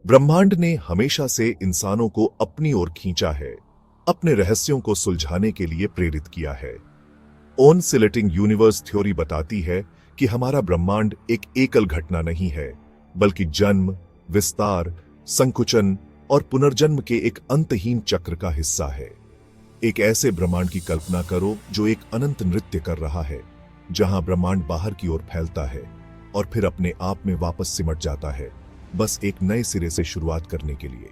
ब्रह्मांड ने हमेशा से इंसानों को अपनी ओर खींचा है, अपने रहस्यों को सुलझाने के लिए प्रेरित किया है। ऑनसिलेटिंग यूनिवर्स थ्योरी बताती है कि हमारा ब्रह्मांड एक एकल घटना नहीं है, बल्कि जन्म, विस्तार, संकुचन और पुनर्जन्म के एक अंतहीन चक्र का हिस्सा है। एक ऐसे ब्रह्मांड की कल्पना करो जो एक अनंत नृत्य कर रहा है, जहां ब्रह्मांड बाहर की ओर फैलता है और फिर अपने आप में वापस सिमट जाता है, बस एक नए सिरे से शुरुआत करने के लिए।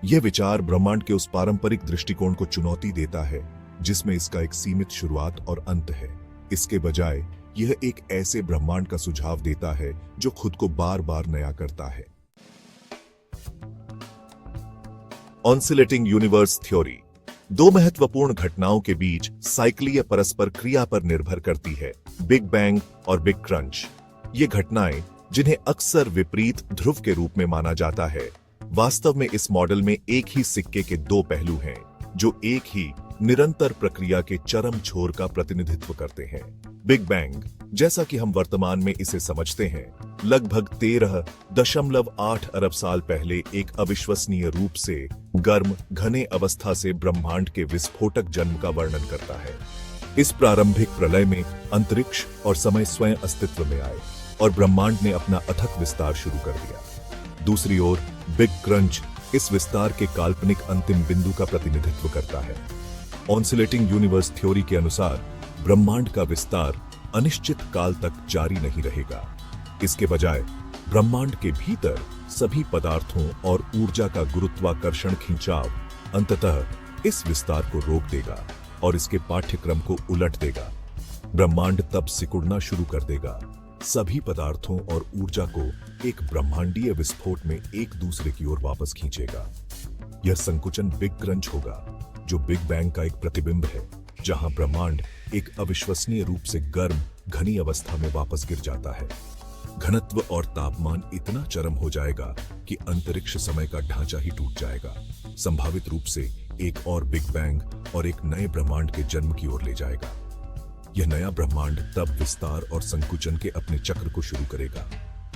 यह विचार ब्रह्मांड के उस पारंपरिक दृष्टिकोण को चुनौती देता है जिसमें इसका एक सीमित शुरुआत और अंत है। इसके बजाय यह एक ऐसे ब्रह्मांड का सुझाव देता है जो खुद को बार बार नया करता है। ऑनसिलेटिंग यूनिवर्स थ्योरी दो महत्वपूर्ण घटनाओं के बीच साइक्लीय परस्पर क्रिया पर निर्भर करती है, बिग बैंग और बिग क्रंच। ये घटनाएं, जिन्हें अक्सर विपरीत ध्रुव के रूप में माना जाता है, वास्तव में इस मॉडल में एक ही सिक्के के दो पहलू हैं, जो एक ही निरंतर प्रक्रिया के चरम छोर का प्रतिनिधित्व करते हैं। बिग बैंग, जैसा कि हम वर्तमान में इसे समझते हैं, लगभग 13.8 अरब साल पहले एक अविश्वसनीय रूप से गर्म घने अवस्था से ब्रह्मांड के विस्फोटक जन्म का वर्णन करता है। इस प्रारंभिक प्रलय में अंतरिक्ष और समय स्वयं अस्तित्व में आए और ब्रह्मांड ने अपना अथक विस्तार शुरू कर दिया। दूसरी ओर बिग क्रंच इस विस्तार के काल्पनिक अंतिम बिंदु का प्रतिनिधित्व करता है। ऑनसिलेटिंग यूनिवर्स थ्योरी के अनुसार ब्रह्मांड का विस्तार अनिश्चित काल तक जारी नहीं रहेगा। इसके बजाय ब्रह्मांड के भीतर सभी पदार्थों और ऊर्जा का गुरुत्वाकर्षण खिंचाव अंततः इस विस्तार को रोक देगा और इसके पाठ्यक्रम को उलट देगा। ब्रह्मांड तब सिकुड़ना शुरू कर देगा, सभी पदार्थों और ऊर्जा को एक ब्रह्मांडीय विस्फोट में एक दूसरे की ओर वापस खींचेगा। यह संकुचन बिग क्रंच होगा, जो बिग बैंग का एक प्रतिबिंब है, जहां ब्रह्मांड एक अविश्वसनीय रूप से गर्म घनी अवस्था में वापस गिर जाता है। घनत्व और तापमान इतना चरम हो जाएगा कि अंतरिक्ष समय का ढांचा ही टूट जाएगा, संभावित रूप से एक और बिग बैंग और एक नए ब्रह्मांड के जन्म की ओर ले जाएगा। यह नया ब्रह्मांड तब विस्तार और संकुचन के अपने चक्र को शुरू करेगा,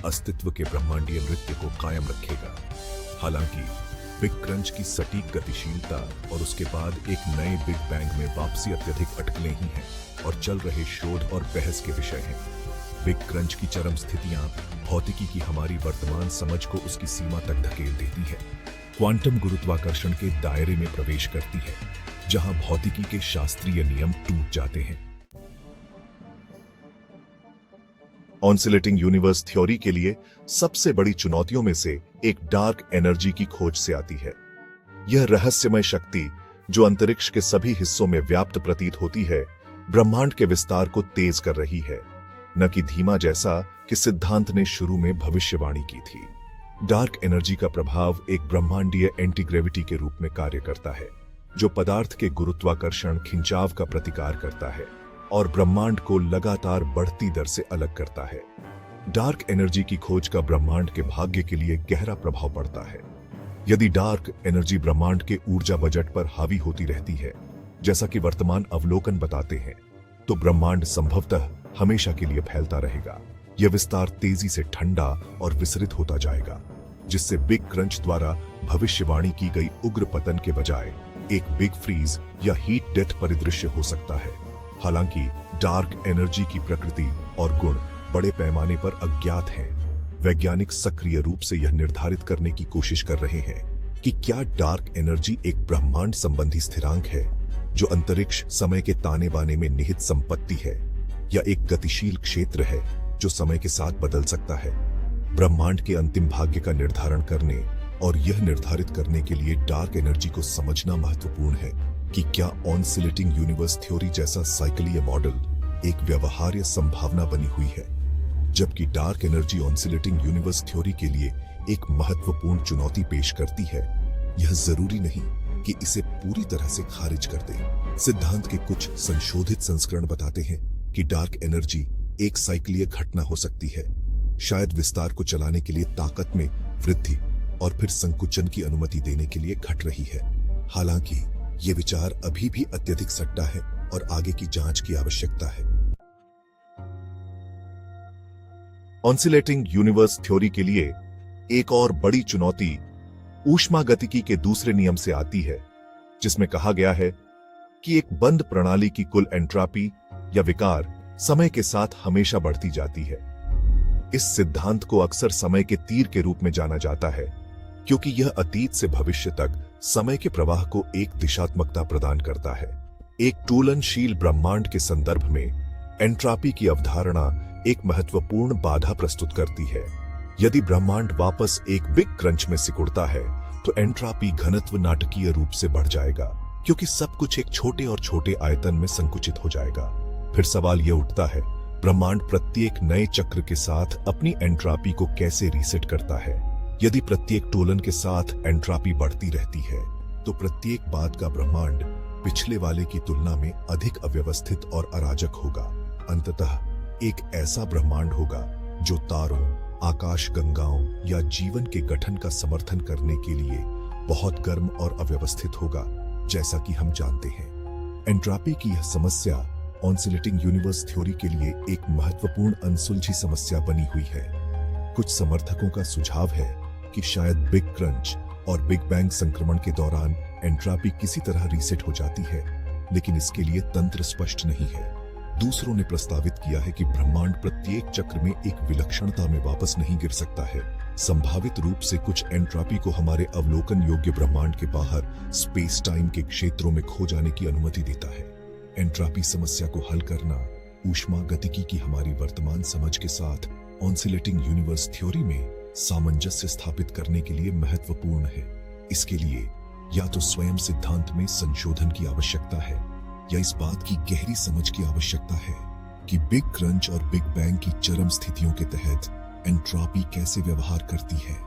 अस्तित्व के ब्रह्मांडीय नृत्य को कायम रखेगा। हालांकि बिग क्रंच की सटीक गतिशीलता और उसके बाद एक नए बिग बैंग में वापसी अत्यधिक अटकलें ही हैं और चल रहे शोध और बहस के विषय हैं। बिग क्रंच की चरम स्थितियां भौतिकी की हमारी वर्तमान समझ को उसकी सीमा तक धकेल देती है, क्वांटम गुरुत्वाकर्षण के दायरे में प्रवेश करती है, जहां भौतिकी के शास्त्रीय नियम टूट जाते हैं। ऑनसिलेटिंग यूनिवर्स थ्योरी के लिए सबसे बड़ी चुनौतियों में से एक डार्क एनर्जी की खोज से आती है। यह रहस्यमय शक्ति, जो अंतरिक्ष के सभी हिस्सों में व्याप्त प्रतीत होती है, ब्रह्मांड के विस्तार को तेज कर रही है, न कि धीमा, जैसा कि सिद्धांत ने शुरू में भविष्यवाणी की थी। डार्क एनर्जी का प्रभाव एक ब्रह्मांडीय एंटी ग्रेविटी के रूप में कार्य करता है, जो पदार्थ के गुरुत्वाकर्षण खिंचाव का प्रतिकार करता है और ब्रह्मांड को लगातार बढ़ती दर से अलग करता है। डार्क एनर्जी की खोज का ब्रह्मांड के भाग्य के लिए गहरा प्रभाव पड़ता है। यदि डार्क एनर्जी ब्रह्मांड के ऊर्जा बजट पर हावी होती रहती है, जैसा कि वर्तमान अवलोकन बताते हैं, तो ब्रह्मांड संभवतः हमेशा के लिए फैलता रहेगा। यह विस्तार तेजी से ठंडा और विसरित होता जाएगा, जिससे बिग क्रंच द्वारा भविष्यवाणी की गई उग्र पतन के बजाय एक बिग फ्रीज या हीट डेथ परिदृश्य हो सकता है। हालांकि डार्क एनर्जी की प्रकृति और गुण बड़े पैमाने पर अज्ञात हैं। वैज्ञानिक सक्रिय रूप से यह निर्धारित करने की कोशिश कर रहे हैं कि क्या डार्क एनर्जी एक ब्रह्मांड संबंधी स्थिरांक है, जो अंतरिक्ष समय के ताने बाने में निहित संपत्ति है, या एक गतिशील क्षेत्र है जो समय के साथ बदल सकता है। ब्रह्मांड के अंतिम भाग्य का निर्धारण करने और यह निर्धारित करने के लिए डार्क एनर्जी को समझना महत्वपूर्ण है कि क्या ऑनसिलेटिंग यूनिवर्स थ्योरी जैसा साइक्लीय मॉडल एक व्यवहार्य संभावना बनी हुई है, जबकि डार्क एनर्जी ऑनसिलेटिंग यूनिवर्स थ्योरी के लिए एक महत्वपूर्ण चुनौती पेश करती है। यह जरूरी नहीं कि इसे पूरी तरह से खारिज कर दे। सिद्धांत के कुछ संशोधित संस्करण बताते हैं कि डार्क एनर्जी एक साइक्लीय घटना हो सकती है, शायद विस्तार को चलाने के लिए ताकत में वृद्धि और फिर संकुचन की अनुमति देने के लिए घट रही है। हालांकि ये विचार अभी भी अत्यधिक सट्टा है और आगे की जांच की आवश्यकता है। ऑनसिलेटिंग यूनिवर्स थ्योरी के लिए एक और बड़ी चुनौती ऊष्मागतिकी के दूसरे नियम से आती है, जिसमें कहा गया है कि एक बंद प्रणाली की कुल एंट्रॉपी या विकार समय के साथ हमेशा बढ़ती जाती है। इस सिद्धांत को अक्सर समय के तीर के रूप में जाना जाता है, क्योंकि यह अतीत से भविष्य तक समय के प्रवाह को एक दिशात्मकता प्रदान करता है। एक टूलनशील ब्रह्मांड के संदर्भ में एंट्रॉपी की अवधारणा एक महत्वपूर्ण बाधा प्रस्तुत करती है। यदि ब्रह्मांड वापस एक बिग क्रंच में सिकुड़ता है, तो एंट्रॉपी घनत्व नाटकीय रूप से बढ़ जाएगा, क्योंकि सब कुछ एक छोटे और छोटे आयतन में संकुचित हो जाएगा। फिर सवाल यह उठता है, ब्रह्मांड प्रत्येक नए चक्र के साथ अपनी एंट्रॉपी को कैसे रीसेट करता है? यदि प्रत्येक टोलन के साथ एंट्रॉपी बढ़ती रहती है, तो प्रत्येक बाद का ब्रह्मांड पिछले वाले की तुलना में अधिक अव्यवस्थित और अराजक होगा। अंततः एक ऐसा ब्रह्मांड होगा जो तारों, आकाश गंगाओं या जीवन के गठन का समर्थन करने के लिए बहुत गर्म और अव्यवस्थित होगा, जैसा कि हम जानते हैं। एंट्रॉपी की यह समस्या ऑसिलेटिंग यूनिवर्स थ्योरी के लिए एक महत्वपूर्ण अनसुलझी समस्या बनी हुई है। कुछ समर्थकों का सुझाव है कि शायद बिग क्रंच और बिग बैंग संक्रमण के दौरान एंट्रॉपी किसी तरह रीसेट हो जाती है, लेकिन इसके लिए तंत्र स्पष्ट नहीं है। दूसरों ने प्रस्तावित किया है कि ब्रह्मांड प्रत्येक चक्र में एक विलक्षणता में वापस नहीं गिर सकता है। संभावित रूप से कुछ एंट्रॉपी को हमारे अवलोकन योग्य ब्रह्मांड के बाहर स्पेस टाइम के क्षेत्रों में खो जाने की अनुमति देता है। एंट्रॉपी समस्या को हल करना ऊष्मागतिकी की हमारी वर्तमान समझ के साथ ऑसिलेटिंग यूनिवर्स थ्योरी में सामंजस्य स्थापित करने के लिए महत्वपूर्ण है। इसके लिए या तो स्वयं सिद्धांत में संशोधन की आवश्यकता है, या इस बात की गहरी समझ की आवश्यकता है कि बिग क्रंच और बिग बैंग की चरम स्थितियों के तहत एंट्रॉपी कैसे व्यवहार करती है।